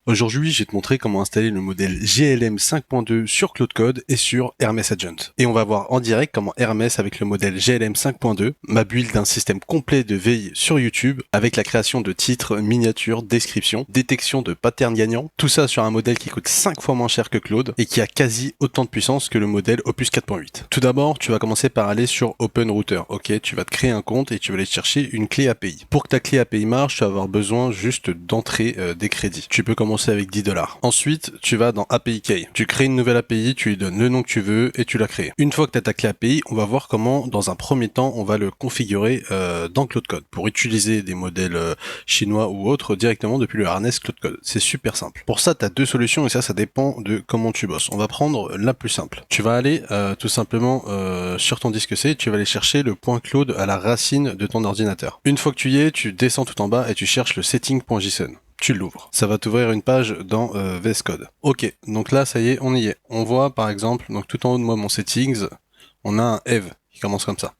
Aujourd'hui, je vais te montrer comment installer le modèle GLM 5.2 sur Claude Code et sur Hermes Agent. Et on va voir en direct comment Hermes, avec le modèle GLM 5.2, m'a build un système complet de veille sur YouTube avec la création de titres, miniatures, descriptions, détection de patterns gagnants, tout ça sur un modèle qui coûte 5 fois moins cher que Claude et qui a quasi autant de puissance que le modèle Opus 4.8. Tout d'abord, tu vas commencer par aller sur OpenRouter. Ok, tu vas te créer un compte et tu vas aller chercher une clé API. Pour que ta clé API marche, tu vas avoir besoin juste d'entrer des crédits. Tu peux commencer avec 10 $. Ensuite, tu vas dans API Key. Tu crées une nouvelle API, tu lui donnes le nom que tu veux et tu la crées. Une fois que tu as ta clé API, on va voir comment, dans un premier temps, on va le configurer dans Claude Code pour utiliser des modèles chinois ou autres directement depuis le harness Claude Code. C'est super simple. Pour ça, tu as deux solutions et ça dépend de comment tu bosses. On va prendre la plus simple. Tu vas aller tout simplement sur ton disque C, tu vas aller chercher le point Claude à la racine de ton ordinateur. Une fois que tu y es, tu descends tout en bas et tu cherches le setting.json. Tu l'ouvres. Ça va t'ouvrir une page dans VS Code. Ok, donc là, ça y est, on y est. On voit par exemple, donc tout en haut de moi, mon settings, on a un Eve qui commence comme ça.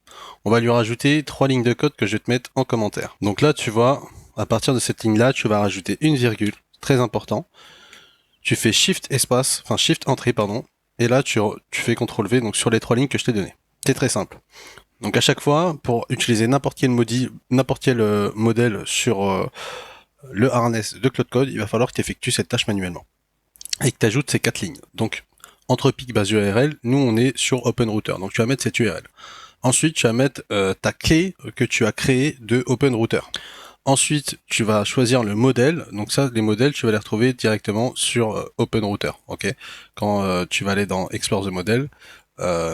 On va lui rajouter 3 lignes de code que je vais te mettre en commentaire. Donc là, tu vois, à partir de cette ligne-là, tu vas rajouter une virgule, très important. Tu fais Shift espace, enfin Shift entrée, pardon, et là, tu fais CTRL V, donc sur les 3 lignes que je t'ai données. C'est très simple. Donc à chaque fois, pour utiliser n'importe quel modèle sur le harness de Claude Code, il va falloir que tu effectues cette tâche manuellement et que tu ajoutes ces 4 lignes. Donc, entre pic base URL, nous on est sur OpenRouter, donc tu vas mettre cette URL. Ensuite, tu vas mettre ta clé que tu as créée de OpenRouter. Ensuite, tu vas choisir le modèle. Donc ça, les modèles, tu vas les retrouver directement sur OpenRouter. Ok. Quand tu vas aller dans Explore the Model,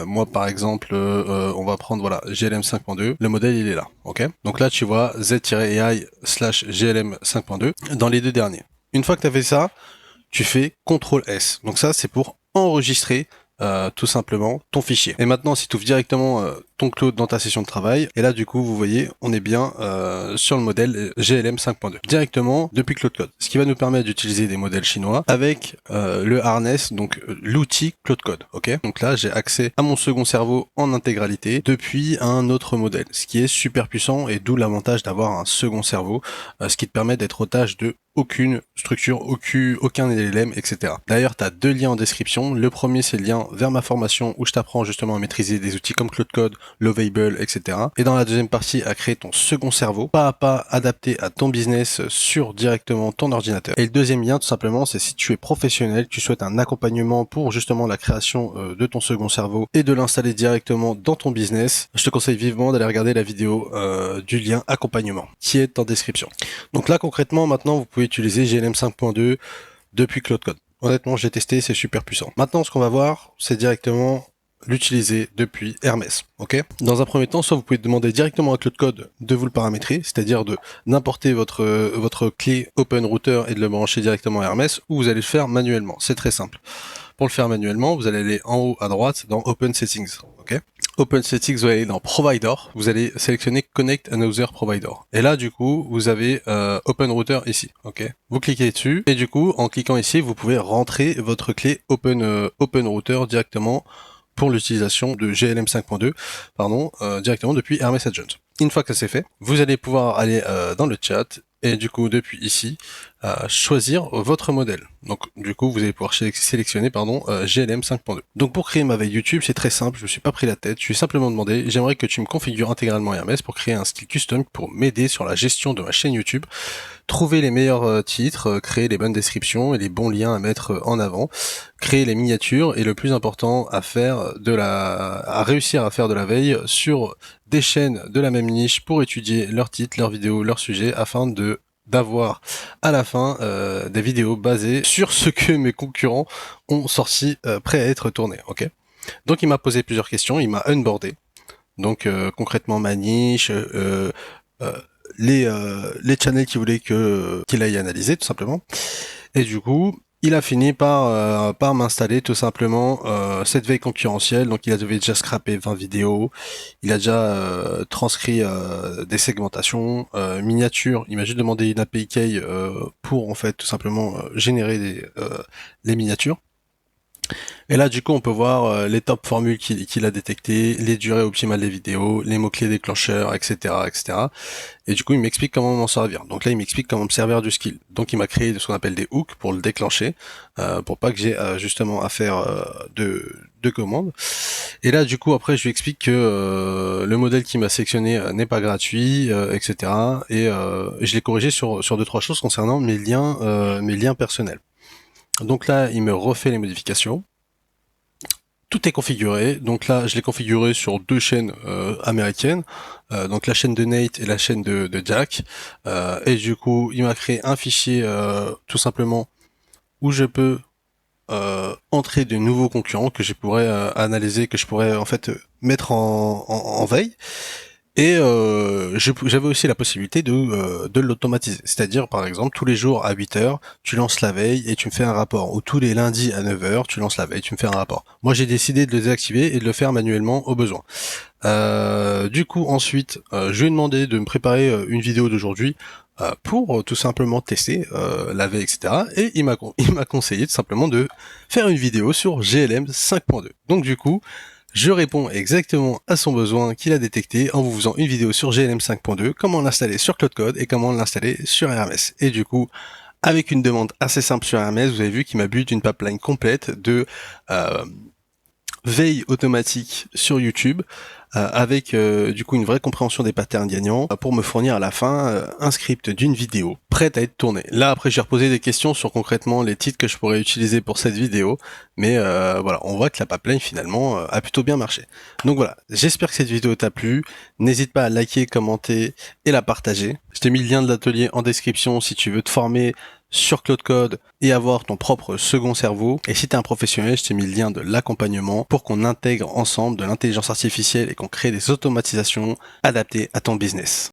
moi par exemple, on va prendre voilà GLM 5.2. Le modèle il est là. Ok. Donc là, tu vois z-ai/glm 5.2 dans les deux derniers. Une fois que tu as fait ça, tu fais CTRL S. Donc ça, c'est pour enregistrer tout simplement ton fichier. Et maintenant, si tu ouvres directement ton Claude dans ta session de travail, et là du coup, vous voyez, on est bien sur le modèle GLM 5.2, directement depuis Claude Code. Ce qui va nous permettre d'utiliser des modèles chinois avec le harness, donc l'outil Claude Code. Ok. Donc là, j'ai accès à mon second cerveau en intégralité depuis un autre modèle, ce qui est super puissant et d'où l'avantage d'avoir un second cerveau, ce qui te permet d'être otage de aucune structure, aucun LLM, etc. D'ailleurs, tu as 2 liens en description. Le premier, c'est le lien vers ma formation où je t'apprends justement à maîtriser des outils comme Claude Code, Lovable, etc. Et dans la deuxième partie, à créer ton second cerveau, pas à pas adapté à ton business sur directement ton ordinateur. Et le deuxième lien, tout simplement, c'est si tu es professionnel, tu souhaites un accompagnement pour justement la création de ton second cerveau et de l'installer directement dans ton business, je te conseille vivement d'aller regarder la vidéo du lien accompagnement qui est en description. Donc là, concrètement, maintenant, vous pouvez utiliser GLM 5.2 depuis Claude Code. Honnêtement, j'ai testé, c'est super puissant. Maintenant, ce qu'on va voir, c'est directement l'utiliser depuis Hermes. Ok. Dans un premier temps, soit vous pouvez demander directement à Claude Code de vous le paramétrer, c'est-à-dire d'importer votre clé OpenRouter et de le brancher directement à Hermes, ou vous allez le faire manuellement. C'est très simple. Pour le faire manuellement, vous allez aller en haut à droite dans Open Settings. Ok. Open Settings, vous allez dans Provider, vous allez sélectionner Connect Another Provider. Et là, du coup, vous avez Open Router ici. Ok. Vous cliquez dessus et du coup, en cliquant ici, vous pouvez rentrer votre clé Open Router directement pour l'utilisation de GLM 5.2, pardon, directement depuis Hermes Agent. Une fois que ça c'est fait, vous allez pouvoir aller dans le chat et du coup depuis ici choisir votre modèle. Donc du coup vous allez pouvoir sélectionner GLM 5.2. Donc pour créer ma veille YouTube, c'est très simple, je me suis pas pris la tête, je lui ai simplement demandé, j'aimerais que tu me configures intégralement Hermes pour créer un style custom pour m'aider sur la gestion de ma chaîne YouTube, trouver les meilleurs titres, créer les bonnes descriptions et les bons liens à mettre en avant, créer les miniatures et le plus important à réussir à faire de la veille sur des chaînes de la même niche pour étudier leurs titres, leurs vidéos, leurs sujets afin d'avoir à la fin des vidéos basées sur ce que mes concurrents ont sorti prêts à être tournés. Ok. Donc il m'a posé plusieurs questions, il m'a onboardé. Donc concrètement ma niche, les channels qu'il voulait qu'il aille analyser tout simplement. Et du coup, il a fini par m'installer tout simplement cette veille concurrentielle. Donc il avait déjà scrappé 20 vidéos, il a déjà transcrit des segmentations, miniatures. Il m'a juste demandé une API Key pour en fait tout simplement générer les miniatures. Et là, du coup, on peut voir les top formules qu'il a détectées, les durées optimales des vidéos, les mots-clés déclencheurs, etc., etc. Et du coup, il m'explique comment m'en servir. Donc là, il m'explique comment me servir du skill. Donc il m'a créé ce qu'on appelle des hooks pour le déclencher, pour pas que j'ai justement à faire de commandes. Et là, du coup, après, je lui explique que le modèle qu'il m'a sélectionné n'est pas gratuit, etc. Et je l'ai corrigé sur deux trois choses concernant mes liens personnels. Donc là, il me refait les modifications. Tout est configuré, donc là je l'ai configuré sur deux chaînes américaines, donc la chaîne de Nate et la chaîne de Jack, et du coup il m'a créé un fichier tout simplement où je peux entrer de nouveaux concurrents que je pourrais analyser, que je pourrais en fait mettre en veille. Et j'avais aussi la possibilité de l'automatiser. C'est-à-dire, par exemple, tous les jours à 8 heures, tu lances la veille et tu me fais un rapport. Ou tous les lundis à 9 heures, tu lances la veille, tu me fais un rapport. Moi, j'ai décidé de le désactiver et de le faire manuellement au besoin. Du coup, ensuite, je lui ai demandé de me préparer une vidéo d'aujourd'hui pour tout simplement tester la veille, etc. Et il m'a conseillé tout simplement de faire une vidéo sur GLM 5.2. Donc du coup, je réponds exactement à son besoin qu'il a détecté en vous faisant une vidéo sur GLM 5.2, comment l'installer sur Cloud Code et comment l'installer sur RMS. Et du coup, avec une demande assez simple sur RMS, vous avez vu qu'il m'a bu d'une pipeline complète de euh, veille automatique sur YouTube, avec du coup une vraie compréhension des patterns gagnants pour me fournir à la fin un script d'une vidéo prête à être tournée. Là après j'ai reposé des questions sur concrètement les titres que je pourrais utiliser pour cette vidéo, mais voilà, on voit que la pipeline finalement a plutôt bien marché. Donc voilà, j'espère que cette vidéo t'a plu, n'hésite pas à liker, commenter et la partager. Je t'ai mis le lien de l'atelier en description si tu veux te former sur Cloud Code et avoir ton propre second cerveau. Et si tu es un professionnel, je t'ai mis le lien de l'accompagnement pour qu'on intègre ensemble de l'intelligence artificielle et qu'on crée des automatisations adaptées à ton business.